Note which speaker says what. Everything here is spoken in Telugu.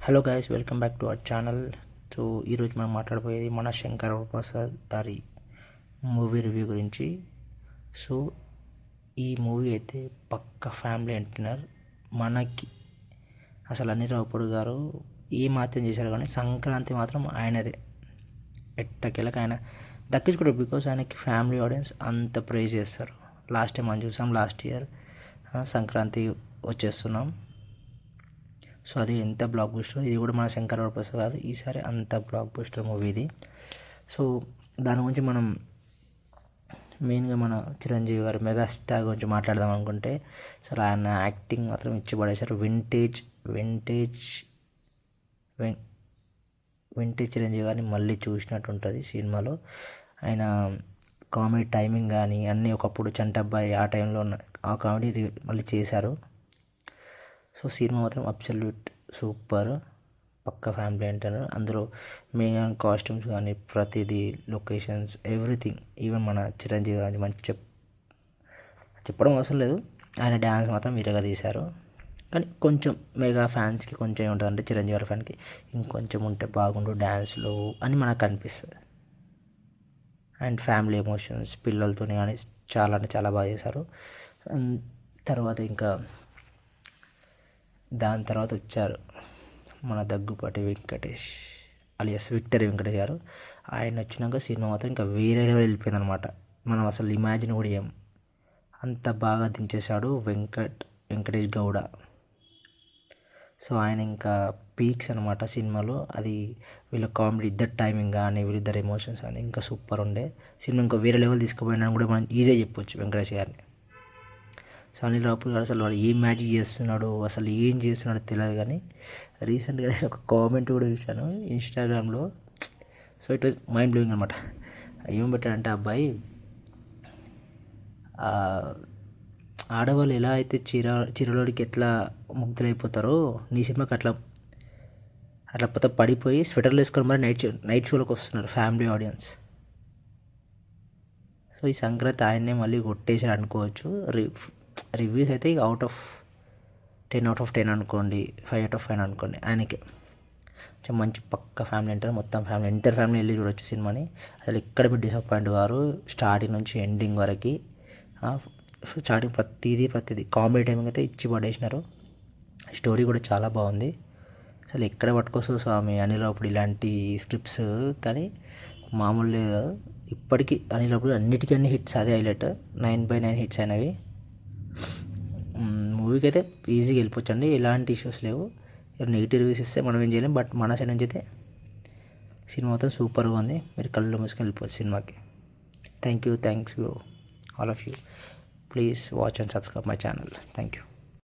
Speaker 1: Hello guys, welcome back to our channel. So ఈరోజు మనం మాట్లాడబోయేది మన శంకర్ ప్రసాద్ గారి మూవీ రివ్యూ గురించి. సో ఈ మూవీ అయితే పక్క ఫ్యామిలీ ఎంటర్టైనర్. మనకి అసలు అనిల్ రావిపూడి గారు ఏ మాత్రం చేశారు కానీ సంక్రాంతి మాత్రం ఆయనదే. ఎట్టకేలకు ఆయన దక్కించుకోవడం, బికాస్ ఆయనకి ఫ్యామిలీ ఆడియన్స్ అంత ప్రైజ్ చేస్తారు. లాస్ట్ టైం మనం చూసాం, లాస్ట్ ఇయర్ సంక్రాంతి వచ్చేస్తున్నాం. సో అది ఎంత బ్లాక్ బస్టర్, ఇది కూడా మన శంకర్ ప్రసాద్ కాదు, ఈసారి అంత బ్లాక్ బస్టర్ మూవీ ఇది. సో దాని గురించి మనం మెయిన్గా మన చిరంజీవి గారు మెగాస్టార్ గురించి మాట్లాడదాం అనుకుంటే, అసలు ఆయన యాక్టింగ్ మాత్రం ఇచ్చి పడేశారు. వింటేజ్ చిరంజీవి గారిని మళ్ళీ చూసినట్టు ఉంటుంది సినిమాలో. ఆయన కామెడీ టైమింగ్ కానీ అన్నీ, ఒకప్పుడు చంటబ్బాయి ఆ టైంలో ఉన్న ఆ కామెడీ మళ్ళీ చేశారు. సో సినిమా మాత్రం అబ్సల్యూట్ సూపర్, పక్క ఫ్యామిలీ అంటారు. అందులో మెయిన్ కాస్ట్యూమ్స్ కానీ ప్రతిదీ, లొకేషన్స్, ఎవ్రీథింగ్. ఈవెన్ మన చిరంజీవి గారి మంచి చెప్పడం అవసరం లేదు, ఆయన డ్యాన్స్ మాత్రం విరగా తీశారు. కానీ కొంచెం మెగా ఫ్యాన్స్కి కొంచెం ఏముంటుందంటే, చిరంజీవి గారి ఫ్యాన్కి ఇంకొంచెం ఉంటే బాగుండు డ్యాన్స్లో అని మనకు అనిపిస్తుంది. అండ్ ఫ్యామిలీ ఎమోషన్స్ పిల్లలతో కానీ చాలా అంటే చాలా బాగా చేశారు. తర్వాత ఇంకా దాని తర్వాత వచ్చారు మన దగ్గుపాటి వెంకటేష్ అలియాస్ విక్టరీ వెంకటేష్ గారు. ఆయన వచ్చినాక సినిమా మాత్రం ఇంకా వేరే లెవెల్ వెళ్ళిపోయింది అనమాట. మనం అసలు ఇమాజిన్ కూడా ఏం, అంత బాగా దించేశాడు వెంకటేష్ గౌడ. సో ఆయన ఇంకా పీక్స్ అనమాట సినిమాలో. అది వీళ్ళ కామెడీ, ఇద్దరు టైమింగ్ కానీ వీళ్ళిద్దరు ఎమోషన్స్ కానీ ఇంకా సూపర్ ఉండే. సినిమా ఇంకా వేరే లెవెల్ తీసుకుపోయినా కూడా మనం ఈజీగా చెప్పొచ్చు వెంకటేష్ గారిని. సో అనిల్ రావిపూడి గారు అసలు వాడు ఏం మ్యాజిక్ చేస్తున్నాడు, అసలు ఏం చేస్తున్నాడో తెలియదు. కానీ రీసెంట్గా నేను ఒక కామెంట్ కూడా చూశాను ఇన్స్టాగ్రామ్లో. So it was mind blowing అనమాట. ఏం పెట్టాడంటే అబ్బాయి, ఆడవాళ్ళు ఎలా అయితే చీరలోడికి ఎట్లా ముగ్ధులైపోతారో, నీ సినిమాకి అట్లా పోతే పడిపోయి స్వెటర్లు వేసుకొని మరి నైట్ షోలోకి వస్తున్నారు ఫ్యామిలీ ఆడియన్స్. సో ఈ సంక్రాంతి ఆయన్నే మళ్ళీ కొట్టేసాడు అనుకోవచ్చు. రివ్యూస్ అయితే ఇక 10/10 అనుకోండి, 5/5 అనుకోండి ఆయనకి. మంచి పక్క ఫ్యామిలీ అంటారు, మొత్తం ఫ్యామిలీ ఎంటర్ ఫ్యామిలీ వెళ్ళి చూడొచ్చు సినిమాని. అసలు ఎక్కడ మీరు డిసప్పాయింట్ గారు, స్టార్టింగ్ నుంచి ఎండింగ్ వరకు. స్టార్టింగ్ ప్రతిదీ కామెడీ టైమింగ్ అయితే ఇచ్చి పడేసినారు. స్టోరీ కూడా చాలా బాగుంది. అసలు ఎక్కడ పట్టుకొస్తావు స్వామి అనిల్ రావిపూడి ఇలాంటి స్క్రిప్ట్స్, కానీ మామూలు లేదు. ఇప్పటికీ అనిల్ రావిపూడి అన్నిటికీ అన్ని హిట్స్, అదే హైలైట్. 9/9 హిట్స్ అయినవి. మూవీకి అయితే ఈజీగా వెళ్ళిపోవచ్చు అండి, ఎలాంటి ఇష్యూస్ లేవు. నెగిటివ్ రివ్యూస్ ఇస్తే మనం ఏం చేయలేం. బట్ మన సైడ్ నుంచి అయితే సినిమా మొత్తం సూపర్గా ఉంది. మీరు కళ్ళు మూసుకొని వెళ్ళిపోవచ్చు సినిమాకి. Thanks you all of you. Please watch and subscribe my channel. Thank you.